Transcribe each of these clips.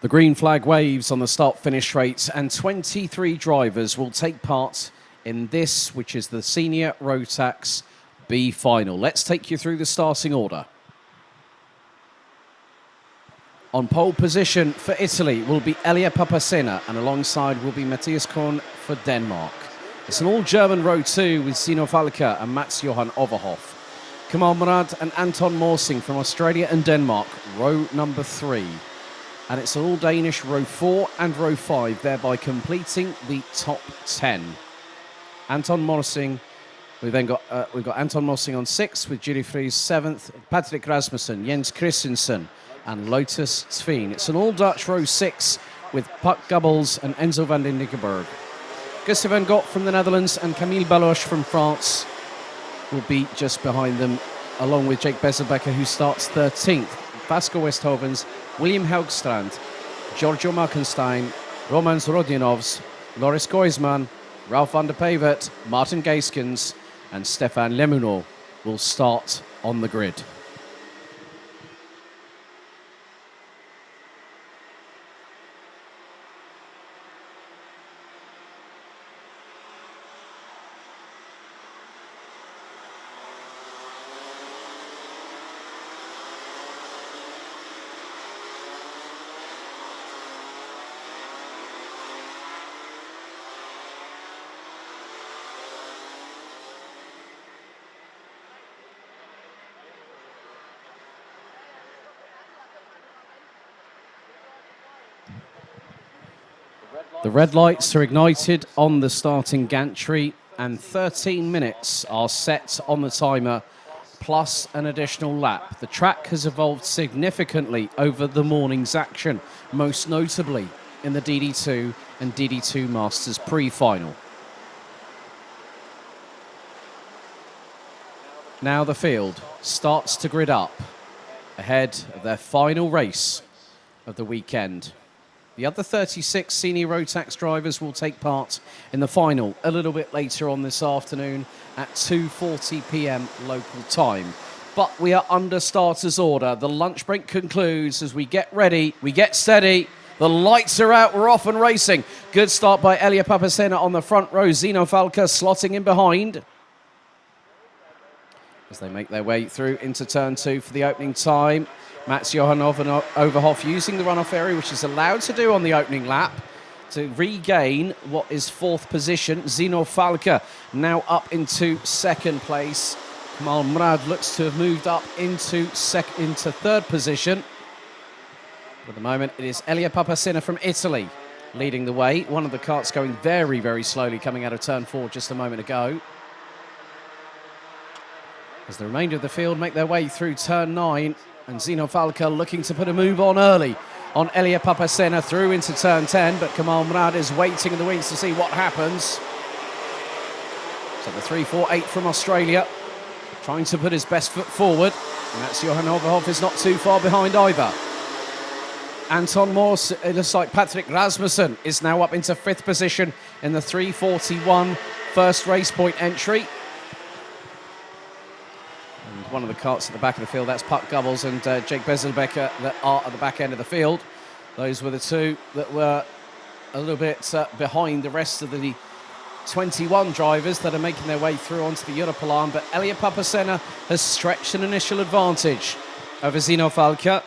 The green flag waves on the start-finish straight, and 23 drivers will take part in this, which is the Senior Rotax B final. Let's take you through the starting order. On pole position for Italy will be Elia Papacena, and alongside will be Matthias Korn for Denmark. It's an all-German row 2 with Zino Falker and Mats-Johan Overhoff. Kamal Murad and Anton Morsing from Australia and Denmark, row number 3. And it's an all-Danish row 4 and row 5, thereby completing the top 10. Anton Morsing, we've got Anton Morsing on 6th, with Julie Fries 7th, Patrick Rasmussen, Jens Christensen, and Lotus Sveen. It's an all-Dutch row 6 with Puck Gubbels and Enzo van den Nickenberg. Gustav van Gogh from the Netherlands and Camille Baloche from France will be just behind them, along with Jake Bezelbecker, who starts 13th. Vasco Westhovens, William Helgstrand, Giorgio Markenstein, Romans Rodionovs, Loris Koisman, Ralph van der Pevert, Martin Geiskens, and Stefan Lemuno will start on the grid. The red lights are ignited on the starting gantry, and 13 minutes are set on the timer, plus an additional lap. The track has evolved significantly over the morning's action, most notably in the DD2 and DD2 Masters pre-final. Now the field starts to grid up ahead of their final race of the weekend. The other 36 senior Rotax drivers will take part in the final a little bit later on this afternoon at 2:40 p.m. local time. But we are under starters order. The lunch break concludes as we get ready, we get steady. The lights are out, we're off and racing. Good start by Elia Papacena on the front row. Zino Falker slotting in behind as they make their way through into turn 2 for the opening time. Mats-Johan Overhoff using the runoff area, which is allowed to do on the opening lap, to regain what is 4th position. Zino Falker now up into 2nd place. Kamal Murad looks to have moved up into 3rd position. At the moment, it is Elia Papacena from Italy leading the way. One of the carts going very, very slowly, coming out of turn 4 just a moment ago. As the remainder of the field make their way through turn 9, and Zino Falker looking to put a move on early on Elia Papacena through into turn 10, but Kamal Murad is waiting in the wings to see what happens. So the 3-4-8 from Australia, trying to put his best foot forward, and that's Johan Overhoff is not too far behind either. Anton Morse, it looks like Patrick Rasmussen is now up into 5th position in the 3:41 first race point entry. And one of the carts at the back of the field, that's Puck Gubbels and Jake Bezelbecker that are at the back end of the field. Those were the two that were a little bit behind the rest of the 21 drivers that are making their way through onto the Europolan. But Elia Papacena has stretched an initial advantage over Zino Falker.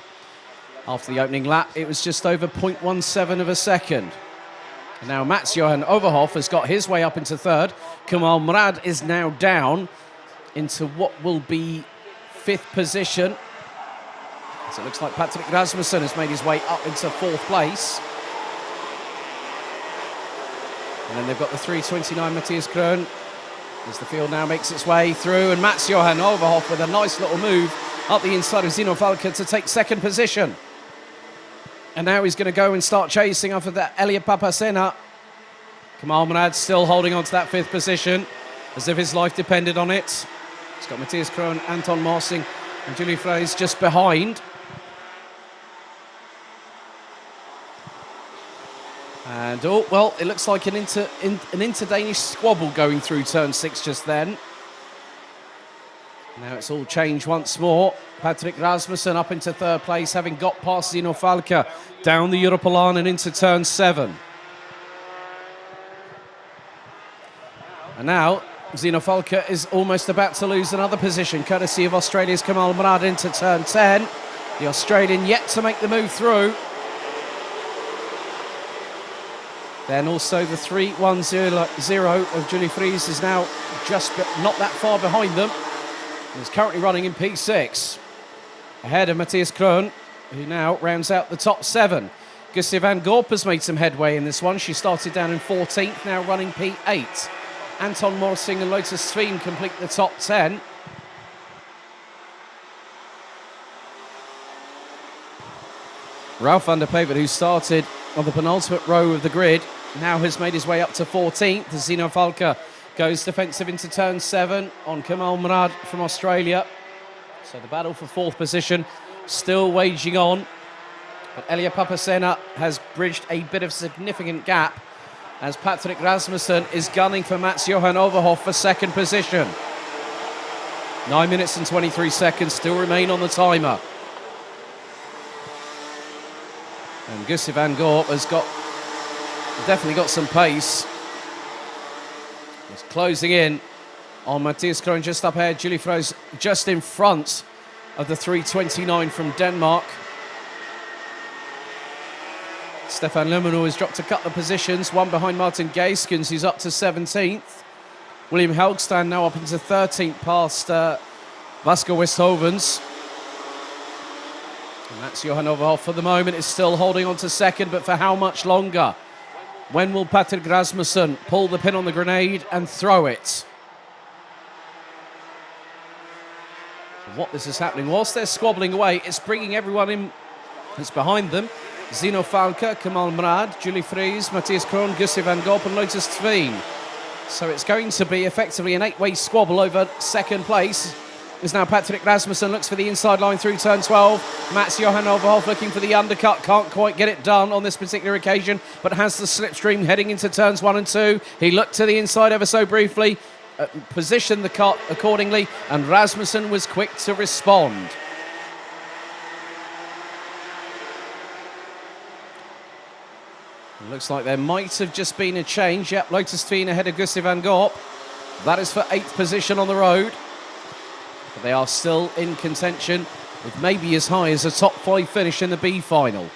After the opening lap, it was just over 0.17 of a second. And now Mats-Johan Overhoff has got his way up into 3rd. Kamal Murad is now down into what will be 5th position. So it looks like Patrick Rasmussen has made his way up into 4th place. And then they've got the 3:29 Matthias Krohn as the field now makes its way through, and Mats-Johan Overhoff with a nice little move up the inside of Zino Falker to take 2nd position. And now he's going to go and start chasing after that Elia Papacena. Kamal Murad still holding on to that 5th position as if his life depended on it. He's got Matthias Krohn, Anton Morsing and Julie Fries just behind. And, oh, well, it looks like an inter-Danish squabble going through turn 6 just then. Now it's all changed once more. Patrick Rasmussen up into third place, having got past Zino Falca down the Europalan and into turn 7. And now Zino Falca is almost about to lose another position, courtesy of Australia's Kamal Murad into turn 10. The Australian yet to make the move through. Then also the 3-1-0 of Julie Fries is now just not that far behind them. He's currently running in P6. Ahead of Matthias Krohn, who now rounds out the top 7. Gustav van Gorp has made some headway in this one. She started down in 14th, now running P8. Anton Morsing and Lotus Sveen complete the top 10. Ralph van der Pevert, who started on the penultimate row of the grid, now has made his way up to 14th. Zino Falca goes defensive into turn 7 on Kamal Murad from Australia. So the battle for 4th position still waging on. But Elia Papasena has bridged a bit of significant gap as Patrick Rasmussen is gunning for Mats-Johan Overhoff for 2nd position. 9 minutes and 23 seconds still remain on the timer. And Gustav van Gorp has definitely got some pace. He's closing in on Matthias Krohn just up ahead. Julie Fries just in front of the 3:29 from Denmark. Stefan Lemonor has dropped a couple of positions, one behind Martin Geiskens, who's up to 17th. William Helgstrand now up into 13th past Vasco Westhovens. And that's Johan Overhoff for the moment is still holding on to 2nd, but for how much longer? When will Patrick Rasmussen pull the pin on the grenade and throw it? What this is happening, whilst they're squabbling away, it's bringing everyone in that's behind them. Zino Falca, Kamal Murad, Julie Fries, Matthias Krohn, Gustav van Gorp and Lotus Tveen. So it's going to be effectively an 8-way squabble over 2nd place. Is now Patrick Rasmussen, looks for the inside line through turn 12. Mats-Johan Overhoff looking for the undercut, can't quite get it done on this particular occasion, but has the slipstream heading into turns 1 and 2. He looked to the inside ever so briefly, positioned the cut accordingly, and Rasmussen was quick to respond. It looks like there might have just been a change. Yep, Lotus Tveen ahead of Gustav van Gorp. That is for 8th position on the road. But they are still in contention with maybe as high as a top 5 finish in the B final.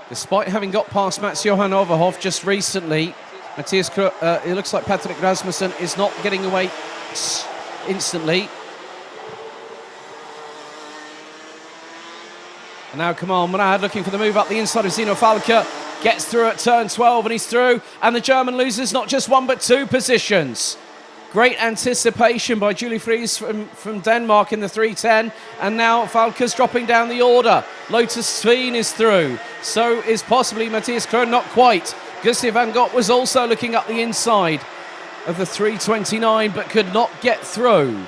Despite having got past Mats-Johan Overhoff just recently, it looks like Patrick Rasmussen is not getting away instantly. And now Kamal Murad looking for the move up the inside of Zino Falca. Gets through at turn 12 and he's through. And the German loses not just 1 but 2 positions. Great anticipation by Julie Fries from Denmark in the 3:10. And now Falca's dropping down the order. Lotus Tveen is through. So is possibly Matthias Krohn, not quite. Gustav van Gorp was also looking up the inside of the 3:29 but could not get through.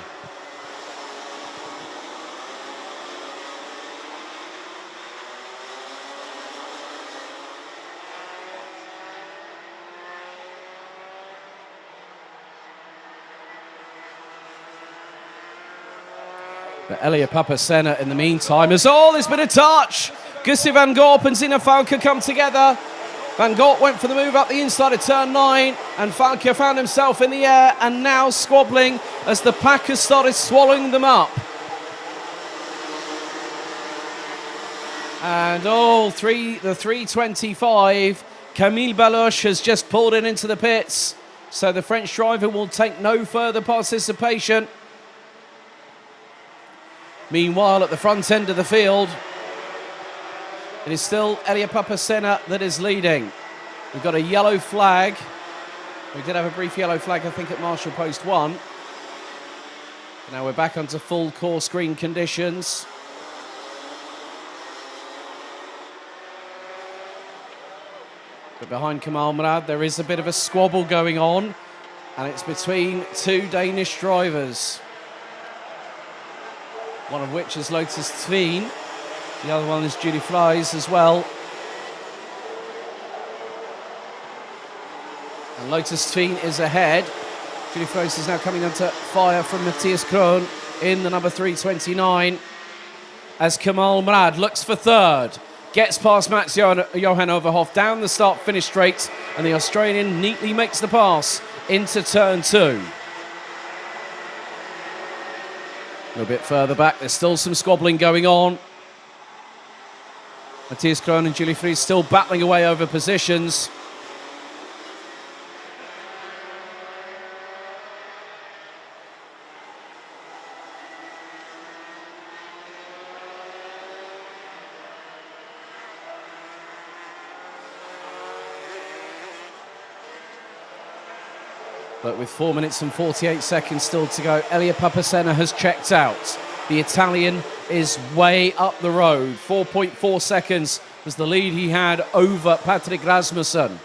But Elia Papasena in the meantime has there's been a touch. Gustav van Gorp and Zino Falca come together. Van Gorp went for the move up the inside of turn 9 and Falca found himself in the air and now squabbling as the pack has started swallowing them up. And the 3:25, Camille Baloche has just pulled it into the pits. So the French driver will take no further participation. Meanwhile, at the front end of the field, it is still Elia Papasena that is leading. We've got a yellow flag. We did have a brief yellow flag, I think, at Marshall Post 1. Now we're back onto full course green conditions. But behind Kamal Murad, there is a bit of a squabble going on, and it's between 2 Danish drivers. One of which is Lotus Tveen. The other one is Julie Fries as well. And Lotus Tveen is ahead. Julie Froese is now coming under fire from Matthias Krohn in the number 329. As Kamal Murad looks for third. Gets past Mats Johan Overhoff down the start-finish straight. And the Australian neatly makes the pass into turn 2. A little bit further back, there's still some squabbling going on. Matthias Krohn and Julie Froese still battling away over positions. But with 4 minutes and 48 seconds still to go, Elia Papasena has checked out. The Italian is way up the road. 4.4 seconds was the lead he had over Patrick Rasmussen.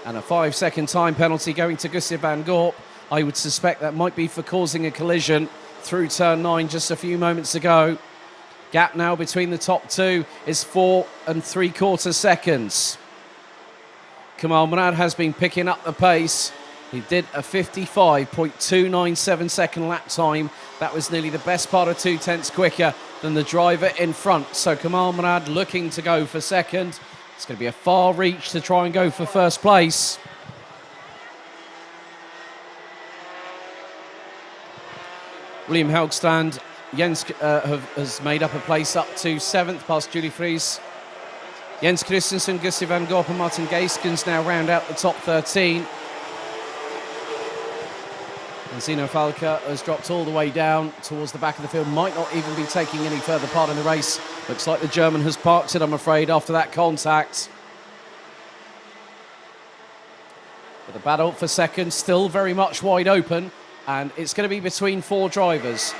And a 5-second time penalty going to Gustav van Gorp. I would suspect that might be for causing a collision through turn 9 just a few moments ago. Gap now between the top two is 4 3/4 seconds. Kamal Murad has been picking up the pace. He did a 55.297 second lap time. That was nearly the best part of 0.2 quicker than the driver in front. So Kamal Murad looking to go for second. It's going to be a far reach to try and go for first place. William Helgstrand, Jens has made up a place up to 7th past Julie Froese. Jens Christensen, Gustav van Gorp and Martin Geiskens now round out the top 13. And Zino Falca has dropped all the way down towards the back of the field, might not even be taking any further part in the race. Looks like the German has parked it, I'm afraid, after that contact. But the battle for second still very much wide open, and it's going to be between 4 drivers.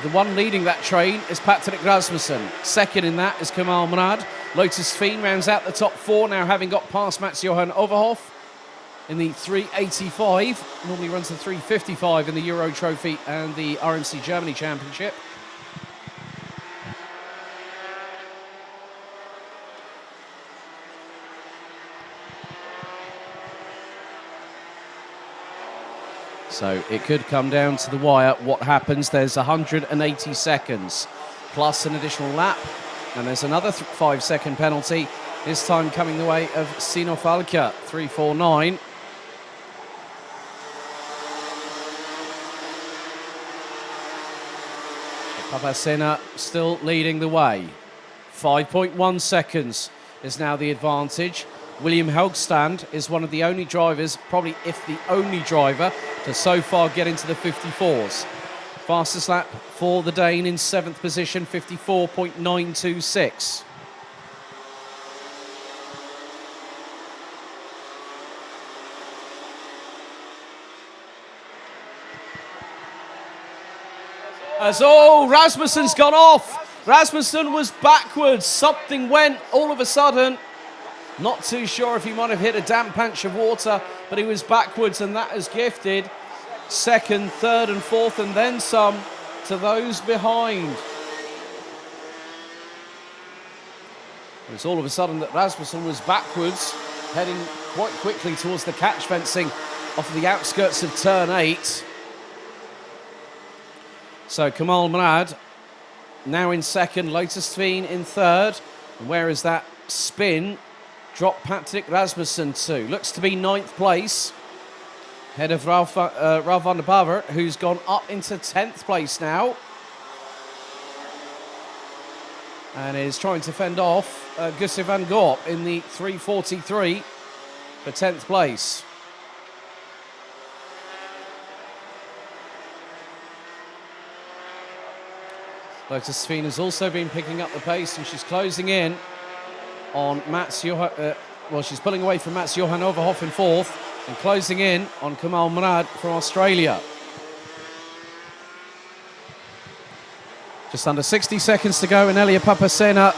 The one leading that train is Patrick Rasmussen. Second in that is Kamal Murad. Lotus Tveen rounds out the top 4, now having got past Mats Johan Overhoff in the 385. Normally runs the 355 in the Euro Trophy and the RMC Germany Championship. So it could come down to the wire. What happens? There's 180 seconds plus an additional lap. And there's another 5-second penalty, this time coming the way of Sino Falca, 349. Papasena still leading the way. 5.1 seconds is now the advantage. William Helgstrand is one of the only drivers, probably if the only driver, to so far get into the 54s. Fastest lap for the Dane in 7th position, 54.926. Rasmussen's gone off. Rasmussen was backwards. Something went all of a sudden. Not too sure if he might have hit a damp patch of water, but he was backwards, and that has gifted second, third and fourth and then some to those behind. It was all of a sudden that Rasmussen was backwards, heading quite quickly towards the catch fencing off the outskirts of turn 8. So Kamal Murad now in second, Lotus Tveen in third. And where is that spin? Dropped Patrick Rasmussen to. Looks to be 9th place. Head of Ralph van der Bavert, who's gone up into 10th place now. And is trying to fend off Gustav van Gorp in the 343 for 10th place. Lotus Tveen has also been picking up the pace, and she's closing in on Mats Johan. She's pulling away from Mats Johan Overhoff in 4th. And closing in on Kamal Murad from Australia. Just under 60 seconds to go, and Elia Papasena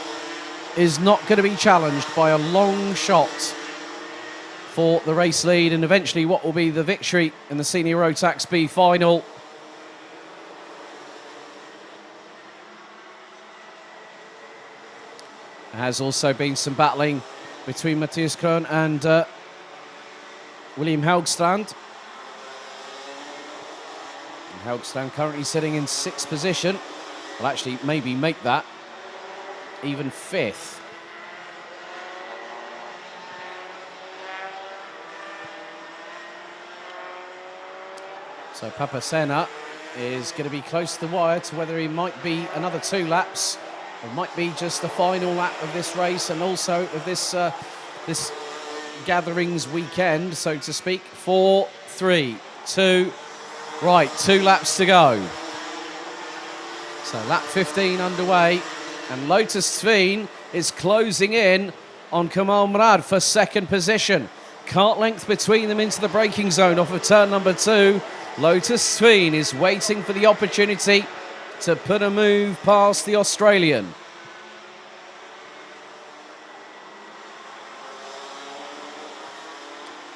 is not going to be challenged by a long shot for the race lead and eventually what will be the victory in the Senior Rotax B final. There has also been some battling between Matthias Krohn and William Helgstrand. And Helgstrand currently sitting in 6th position. Will actually maybe make that even 5th. So Papasena is going to be close to the wire to whether he might be another 2 laps or might be just the final lap of this race and also of this this gatherings weekend, so to speak. 4, 3, 2, right, 2 laps to go. So lap 15 underway, and Lotus Tveen is closing in on Kamal Murad for 2nd position. Kart length between them into the braking zone off of turn number 2. Lotus Tveen is waiting for the opportunity to put a move past the Australian.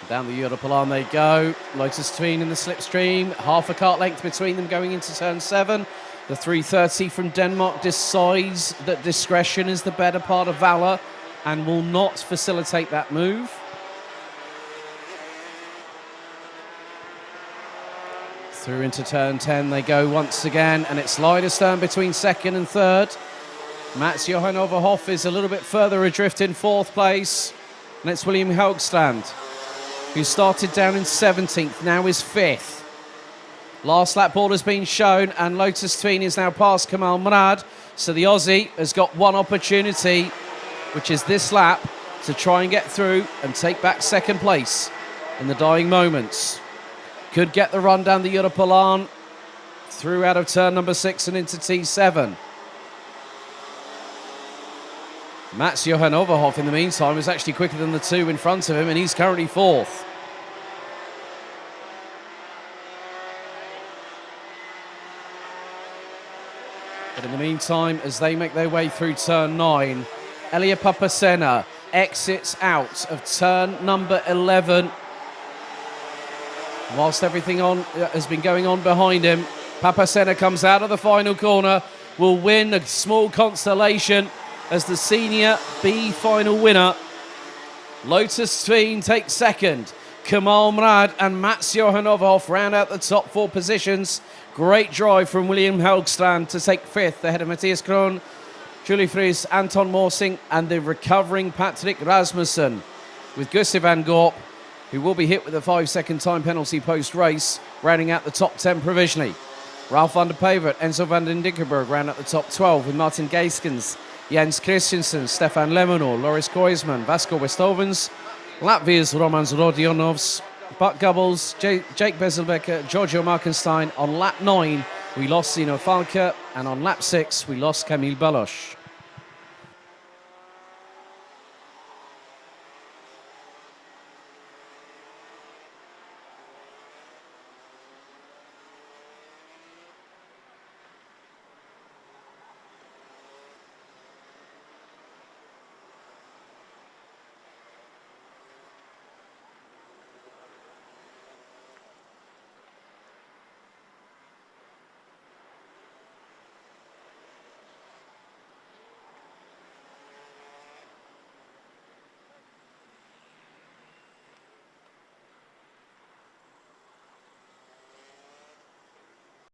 Down the Europolan they go. Lotus Tveen in the slipstream. Half a kart length between them going into turn 7. The 330 from Denmark decides that discretion is the better part of valour and will not facilitate that move. Through into turn 10 they go once again, and it's Leidestern between 2nd and 3rd. Mats Johan Overhoff is a little bit further adrift in 4th place. And it's William Helgstrand, who started down in 17th, now is 5th. Last lap board has been shown, and Lotus Tveen is now past Kamal Murad. So the Aussie has got one opportunity, which is this lap, to try and get through and take back 2nd place in the dying moments. Could get the run down the Europolan, through out of turn number 6 and into T7. Mats Johan Overhoff, in the meantime, is actually quicker than the 2 in front of him, and he's currently 4th. But in the meantime, as they make their way through turn 9, Elia Papasena exits out of turn number 11. Whilst everything has been going on behind him, Papasena comes out of the final corner, will win a small consolation as the senior B final winner. Lotus Tveen takes 2nd. Kamal Murad and Mats Johan Overhoff round out the top 4 positions. Great drive from William Helgstrand to take 5th ahead of Matthias Krohn, Julie Fries, Anton Morsing and the recovering Patrick Rasmussen, with Gustav van Gorp, who will be hit with a 5-second time penalty post-race, rounding out the top 10 provisionally. Ralf van der Pevert, Enzo van den Dickenberg round out the top 12 with Martin Geiskens, Jens Christensen, Stefan Lemonor, Loris Koisman, Vasco Westovens, Latvia's Romans Rodionovs, Buck Gubbles, Jake Bezelbecker, Giorgio Markenstein. On lap 9, we lost Zino Falke, and on lap 6, we lost Kamil Baloch.